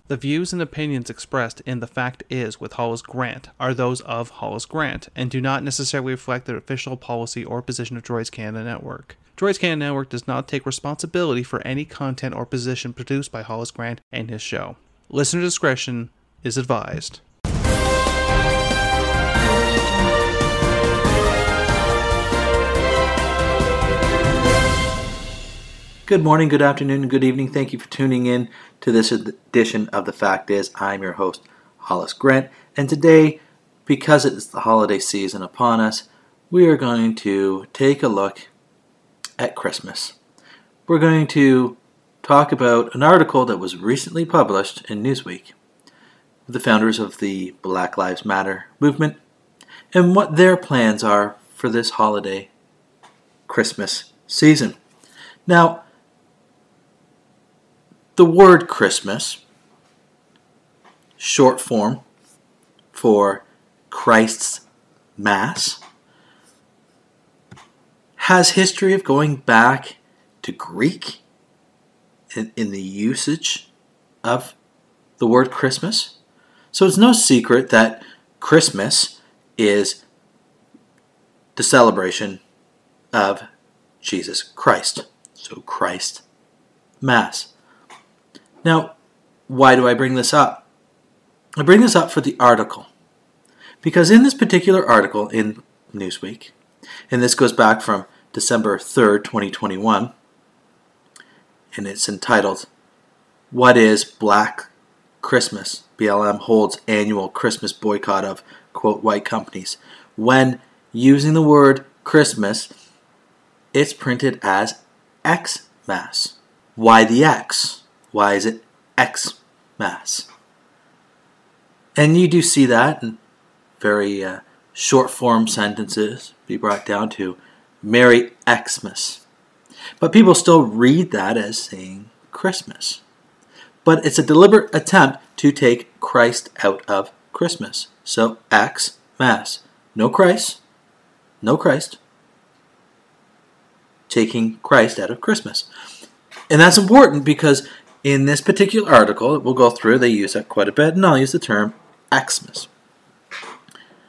The views and opinions expressed in The Fact Is with Hollis Grant are those of Hollis Grant and do not necessarily reflect the official policy or position of Droids Canada Network. Droids Canada Network does not take responsibility for any content or position produced by Hollis Grant and his show. Listener discretion is advised. Good morning, good afternoon, and good evening. Thank you for tuning in to this edition of The Fact Is. I'm your host, Hollis Grant, and today, because it's the holiday season upon us, we are going to take a look at Christmas. We're going to talk about an article that was recently published in Newsweek with the founders of the Black Lives Matter movement and what their plans are for this holiday Christmas season. Now, the word Christmas, short form for Christ's Mass, has history of going back to Greek in the usage of the word Christmas. So it's no secret that Christmas is the celebration of Jesus Christ. So Christ Mass. Now, why do I bring this up? I bring this up for the article. Because in this particular article in Newsweek, and this goes back from December 3rd, 2021, and it's entitled, What is Black Christmas? BLM holds annual Christmas boycott of, quote, white companies. When using the word Christmas, it's printed as Xmas. Why the X? Why is it Xmas? And you do see that in very short form sentences be brought down to Merry Xmas. But people still read that as saying Christmas. But it's a deliberate attempt to take Christ out of Christmas. So Xmas. No Christ. No Christ. Taking Christ out of Christmas. And that's important because in this particular article, we'll go through, they use that quite a bit, and I'll use the term Xmas.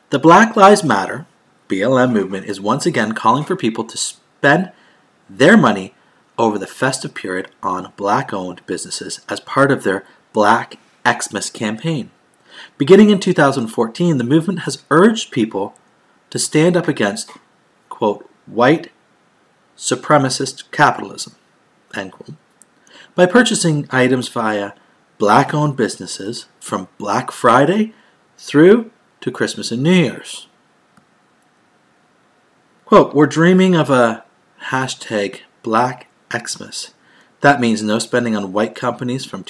The Black Lives Matter, BLM movement, is once again calling for people to spend their money over the festive period on black-owned businesses as part of their Black Xmas campaign. Beginning in 2014, the movement has urged people to stand up against, quote, white supremacist capitalism, end quote, by purchasing items via black-owned businesses from Black Friday through to Christmas and New Year's. Quote, we're dreaming of a hashtag Black Xmas. That means no spending on white companies from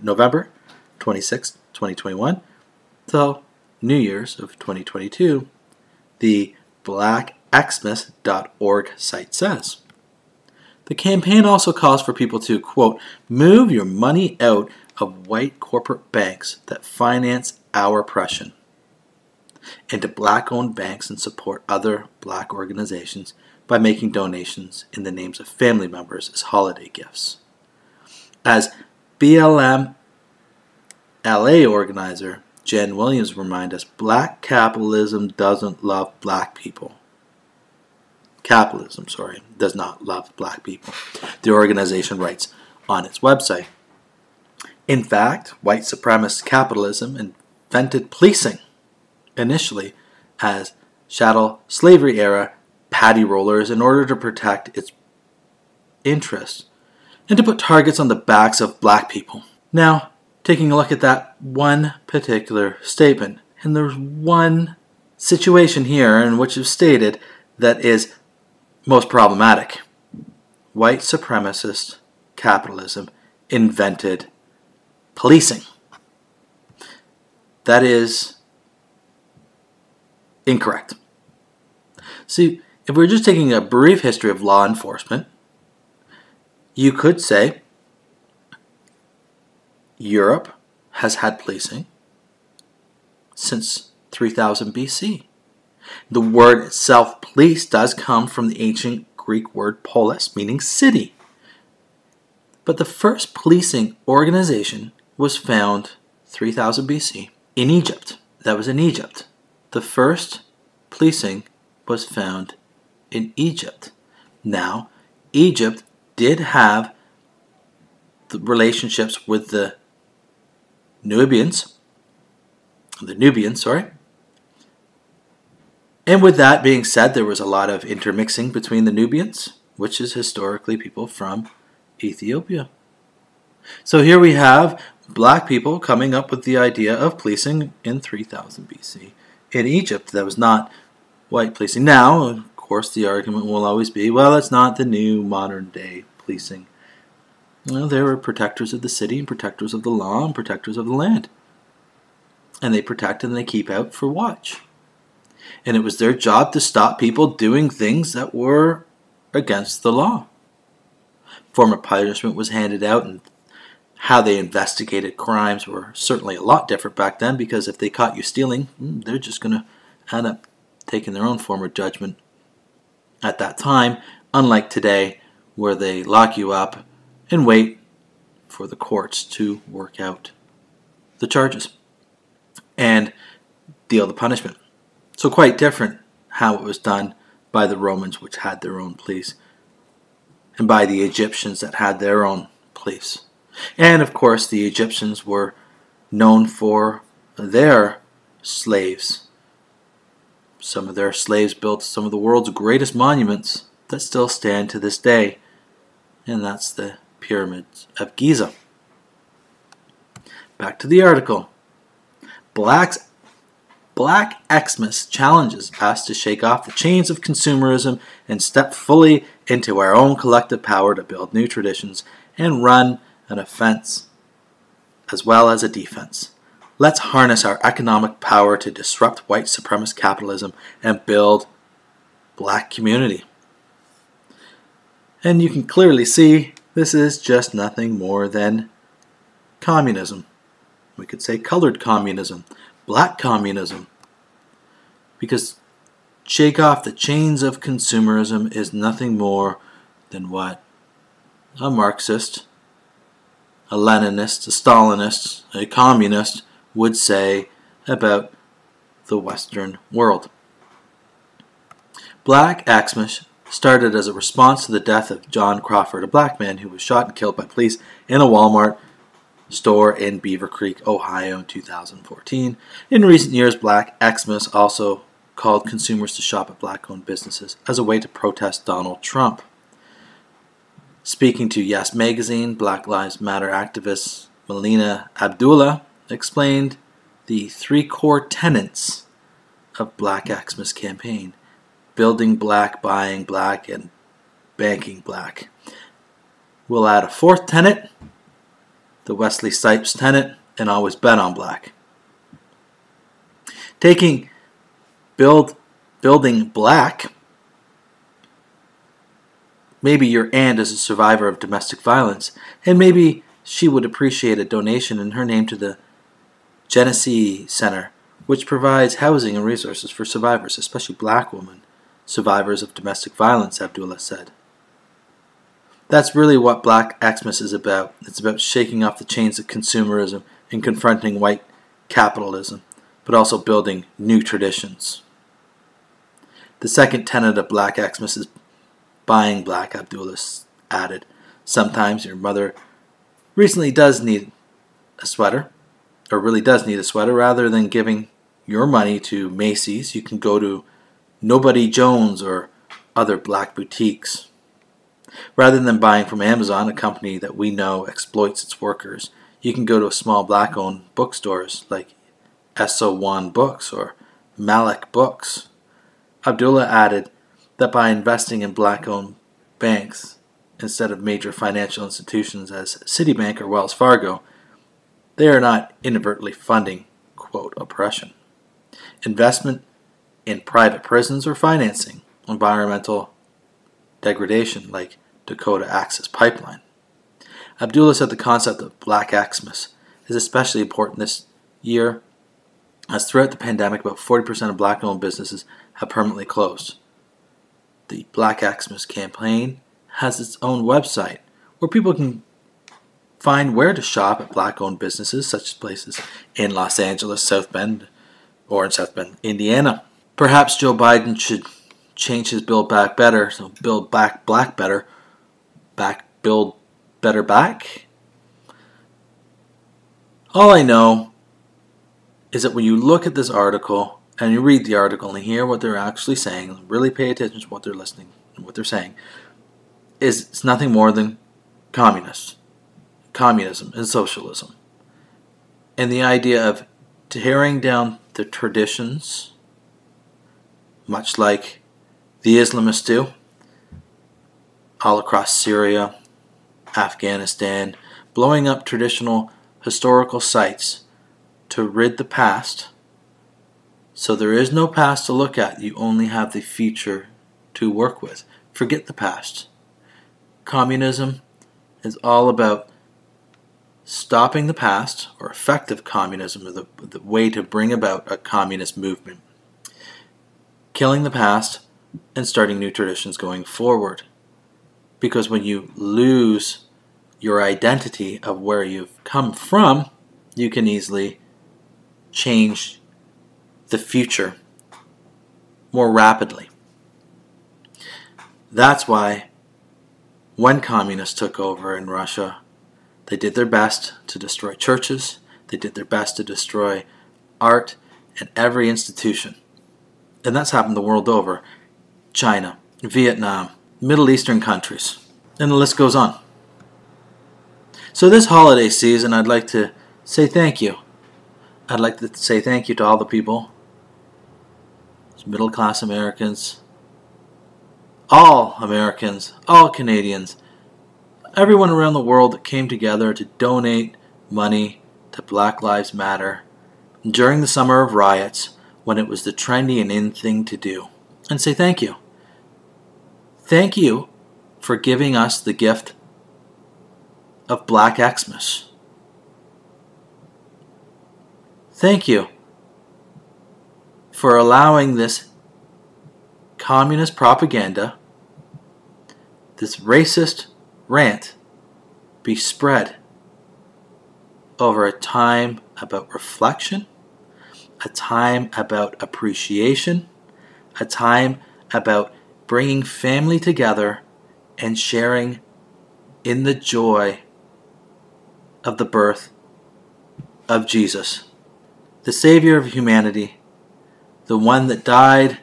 November 26, 2021 till New Year's of 2022, the blackxmas.org site says. The campaign also calls for people to, quote, move your money out of white corporate banks that finance our oppression into black-owned banks and support other black organizations by making donations in the names of family members as holiday gifts. As BLM LA organizer Jen Williams reminds us, black capitalism doesn't love black people. Capitalism, does not love black people, the organization writes on its website. In fact, white supremacist capitalism invented policing, initially as chattel slavery era paddy rollers in order to protect its interests and to put targets on the backs of black people. Now, taking a look at that one particular statement, and there's one situation here in which is stated that is most problematic. White supremacist capitalism invented policing. That is incorrect. See, if we're just taking a brief history of law enforcement, you could say Europe has had policing since 3000 BC. The word itself, police, does come from the ancient Greek word polis, meaning city. But the first policing organization was found 3000 BC in Egypt. That was in Egypt. The first policing was found in Egypt. Now, Egypt did have the relationships with the Nubians. And with that being said, there was a lot of intermixing between the Nubians, which is historically people from Ethiopia. So here we have black people coming up with the idea of policing in 3000 BC in Egypt. That was not white policing. Now, of course, the argument will always be, well, it's not the new modern day policing. Well, they were protectors of the city and protectors of the law and protectors of the land. And they protect and they keep out for watch. And it was their job to stop people doing things that were against the law. Form of punishment was handed out, and how they investigated crimes were certainly a lot different back then, because if they caught you stealing, they're just going to end up taking their own form of judgment at that time, unlike today where they lock you up and wait for the courts to work out the charges and deal the punishment. So quite different how it was done by the Romans, which had their own police, and by the Egyptians that had their own police. And of course the Egyptians were known for their slaves. Some of their slaves built some of the world's greatest monuments that still stand to this day, and that's the pyramids of Giza. Back to the article. Black Xmas challenges us to shake off the chains of consumerism and step fully into our own collective power to build new traditions and run an offense as well as a defense. Let's harness our economic power to disrupt white supremacist capitalism and build black community. And you can clearly see this is just nothing more than communism. We could say colored communism, black communism. Because shake off the chains of consumerism is nothing more than what a Marxist, a Leninist, a Stalinist, a communist would say about the Western world. Black Xmas started as a response to the death of John Crawford, a black man who was shot and killed by police in a Walmart store in Beaver Creek, Ohio in 2014. In recent years, Black Xmas also called consumers to shop at black-owned businesses as a way to protest Donald Trump. Speaking to Yes Magazine, Black Lives Matter activist Melina Abdullah explained the three core tenets of Black Xmas campaign: building black, buying black, and banking black. We'll add a fourth tenet, the Wesley Snipes tenet, and always bet on black. Taking building black, maybe your aunt is a survivor of domestic violence, and maybe she would appreciate a donation in her name to the Genesee Center, which provides housing and resources for survivors, especially black women, survivors of domestic violence, Abdullah said. That's really what Black Xmas is about. It's about shaking off the chains of consumerism and confronting white capitalism, but also building new traditions. The second tenet of Black Xmas is buying black, Abdullah added. Sometimes your mother really does need a sweater, rather than giving your money to Macy's. You can go to Nobody Jones or other black boutiques. Rather than buying from Amazon, a company that we know exploits its workers, you can go to small black-owned bookstores like SO1 Books or Malik Books. Abdullah added that by investing in black-owned banks instead of major financial institutions as Citibank or Wells Fargo, they are not inadvertently funding, quote, oppression. Investment in private prisons or financing environmental degradation like Dakota Access Pipeline. Abdullah said the concept of Black Xmas is especially important this year, as throughout the pandemic about 40% of black-owned businesses have permanently closed. The Black Xmas campaign has its own website where people can find where to shop at black-owned businesses such as places in Los Angeles, South Bend, or in South Bend, Indiana. Perhaps Joe Biden should change his Build Back Better, so Build Back Black Better, Build Better Back. All I know is that when you look at this article and you read the article and hear what they're actually saying, really pay attention to what they're listening and what they're saying, it's nothing more than communism and socialism. And the idea of tearing down the traditions, much like the Islamists do, all across Syria, Afghanistan, blowing up traditional historical sites to rid the past. So there is no past to look at, you only have the future to work with. Forget the past. Communism is all about stopping the past, or effective communism, or the way to bring about a communist movement. Killing the past and starting new traditions going forward. Because when you lose your identity of where you've come from, you can easily change the future more rapidly. That's why when communists took over in Russia, they did their best to destroy churches, they did their best to destroy art and every institution. And that's happened the world over. China, Vietnam, Middle Eastern countries, and the list goes on. So this holiday season, I'd like to say thank you. I'd like to say thank you to all the people, middle-class Americans, all Canadians, everyone around the world that came together to donate money to Black Lives Matter during the summer of riots when it was the trendy and in thing to do. And say thank you. Thank you for giving us the gift of Black Xmas. Thank you for allowing this communist propaganda, this racist rant, be spread over a time about reflection, a time about appreciation, a time about bringing family together and sharing in the joy of the birth of Jesus, the Savior of humanity, the one that died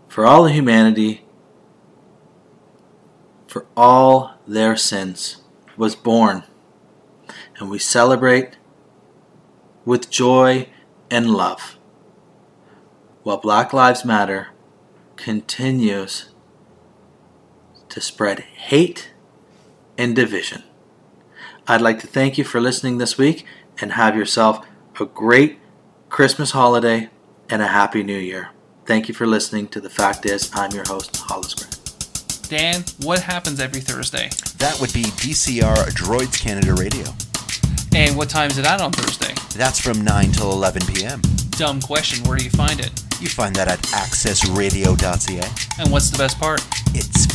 for all of humanity, for all their sins, was born. And we celebrate with joy and love, while Black Lives Matter continues to spread hate and division. I'd like to thank you for listening this week, and have yourself a great Christmas holiday and a Happy New Year. Thank you for listening to The Fact Is. I'm your host, Hollis. Dan, what happens every Thursday? That would be DCR Droids Canada Radio. And what time is it at on Thursday? That's from 9 till 11 p.m. Dumb question, where do you find it? You find that at accessradio.ca. And what's the best part? It's